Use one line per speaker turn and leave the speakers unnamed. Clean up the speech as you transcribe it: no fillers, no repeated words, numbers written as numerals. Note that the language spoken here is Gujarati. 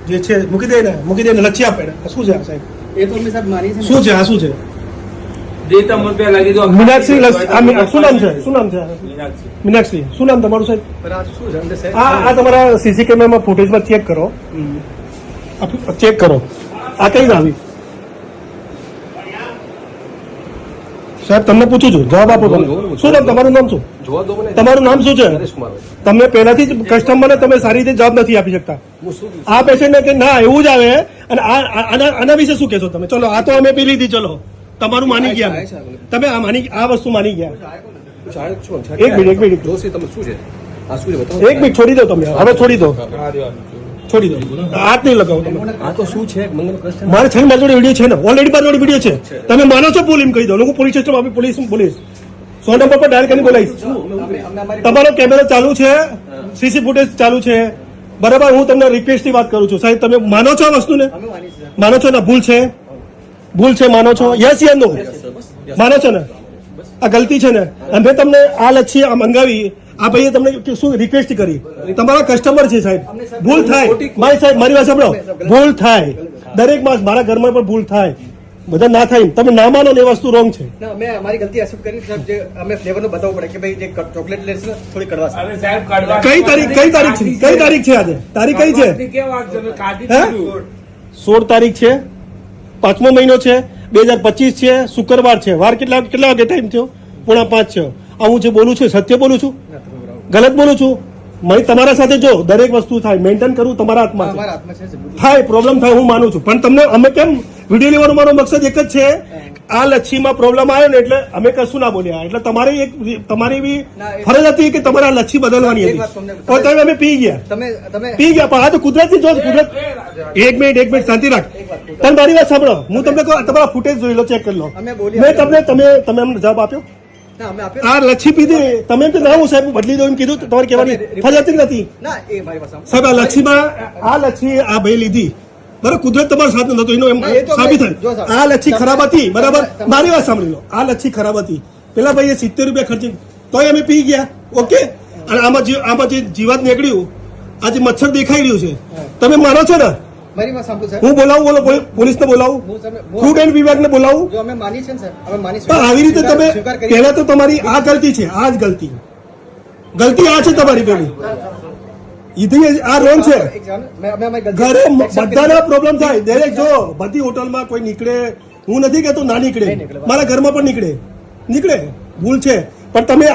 જે છે મૂકી દે ને લચ્છી આપે શું છે આ સાહેબ?
એ તો અમે સાહેબ માની છે.
શું છે આ? શું છે? મીનાક્ષી શું નામ છે? શું નામ છે? મીનાક્ષી શું નામ તમારું સાહેબ? આ તમારા સીસી કેમેરામાં ફૂટેજમાં ચેક કરો. ચેક કરો આ કઈ આવી સાહેબ? તમને પૂછું છું, જવાબ આપો. તમે શું નામ? તમારું નામ શું? તમારું નામ શું છે? તમે પહેલાથી જ કસ્ટમરને તમે સારી રીતે જવાબ નથી આપી શકતા. આ પેશન્ટને કે ના એવું જ આવે અને આના વિશે શું કહેશો તમે? ચલો આ તો અમે પી લીધી, ચલો તમારું માની ગયા, તમે આ વસ્તુ માની ગયા. એક મિનિટ છોડી દો તમે, હવે છોડી દો હાથ નહીં લગાવો તમે.
આ તો શું છે?
મારે છે મારી જોડે વિડીયો છે ને, ઓલરેડી મારી જોડે વિડીયો છે. તમે માનો છો? બોલીને કહી દો. હું પોલીસ સ્ટેશન આપી પોલીસ 100 નંબર પર ડાયલ કરીને બોલાવીશ. તમારો કેમેરો ચાલુ છે, સીસી ફૂટેજ ચાલુ છે, બરાબર? હું તમને રિક્વેસ્ટ થી વાત કરું છું સાહેબ, તમે માનો છો આ વસ્તુને? માનો છો ને? ભૂલ છે માનો છો? યસ યા નો? માનો છો ને આ ગલતી છે ને? અને મેં તમને આ લચ્છી આ મંગાવી, આ ભાઈએ તમને શું રિક્વેસ્ટ કરી? તમારા કસ્ટમર છે સાહેબ, ભૂલ થાય. મારી વાત સાંભળો, ભૂલ થાય દરેક માસ, મારા ઘરમાં પણ ભૂલ થાય, બધા ના થાય. તમે ના માનો ને એ વસ્તુ રોંગ છે.
અમે અમારી ગલતી એક્સેપ્ટ કરી સાહેબ. જે અમે ફ્લેવર નું બતાવવું પડે કે ભાઈ જે ચોકલેટ લેશે ને થોડી કડવા છે.
કઈ તારીખ છે? આજે તારીખ કઈ છે? 16 તારીખ છે, 5મો મહિનો છે, 2025 છે, શુક્રવાર છે. વાર કેટલા વાગે ટાઈમ થયો? 4:45 છે. હું જે બોલું છું સત્ય બોલું છું? ગલત બોલું છું? તમારા સાથે જો દરેક વસ્તુ થાય, મેન્ટેન કરવું તમારા હાથમાં થાય. પ્રોબ્લેમ થાય હું માનું છું, પણ તમને અમે કેમ વિડીયો લેવાનો મારો મકસદ એક જ છે. આ લચ્છીમાં પ્રોબ્લેમ આવ્યો ને એટલે અમે કશું ના બોલ્યા. એટલે તમારી એવી ફરજ હતી કે તમારે આ લચ્છી બદલવાની હતી. તમે અમે પી ગયા. પણ આ તો કુદરતી જો કુદરત. એક મિનિટ શાંતિ રાખ. તમે મારી વાત સાંભળો, હું તમને કહું તમારા ફૂટેજ જોઈ લો, ચેક કરી લો. મેં તમે અમને જવાબ આપ્યો? આ લચ્છી પીધી તમે એમ કે ના હું સાહેબ બદલી દો એમ કીધું? તમારે કહેવાની ફરજ નથી સાહેબ. આ લચ્છીમાં આ લચ્છી આ ભાઈ લીધી, બરાબર? કુદરત તમારો સાથ નતો એનો એમ સાબિત થાય. આ લચ્છી ખરાબ હતી, બરાબર? મારી વાત સાંભળી લો, આ લચ્છી ખરાબ હતી. પેલા ભાઈએ 70 રૂપિયા ખર્ચી તોય અમે પી ગયા. ઓકે. અને આમાં જે જીવાત નીકળ્યું, આ જે મચ્છર દેખાઈ રહ્યું છે, તમે માનો છો ને? હું બોલાવું? પોલીસને બોલાવું? ફૂડ એન્ડ વિભાગને બોલાવું? આવી રીતે તમે પહેલા તો તમારી આ ગલતી છે, આ જ ગલતી આ છે તમારી પેલી. આ રોંગ છે. ઘરે બધાના પ્રોબ્લેમ થાય. દરેક જો બધી હોટલમાં કોઈ નીકળે, હું નથી કહેતો ના નીકળે, મારા ઘરમાં પણ નીકળે. ભૂલ છે, પણ તમે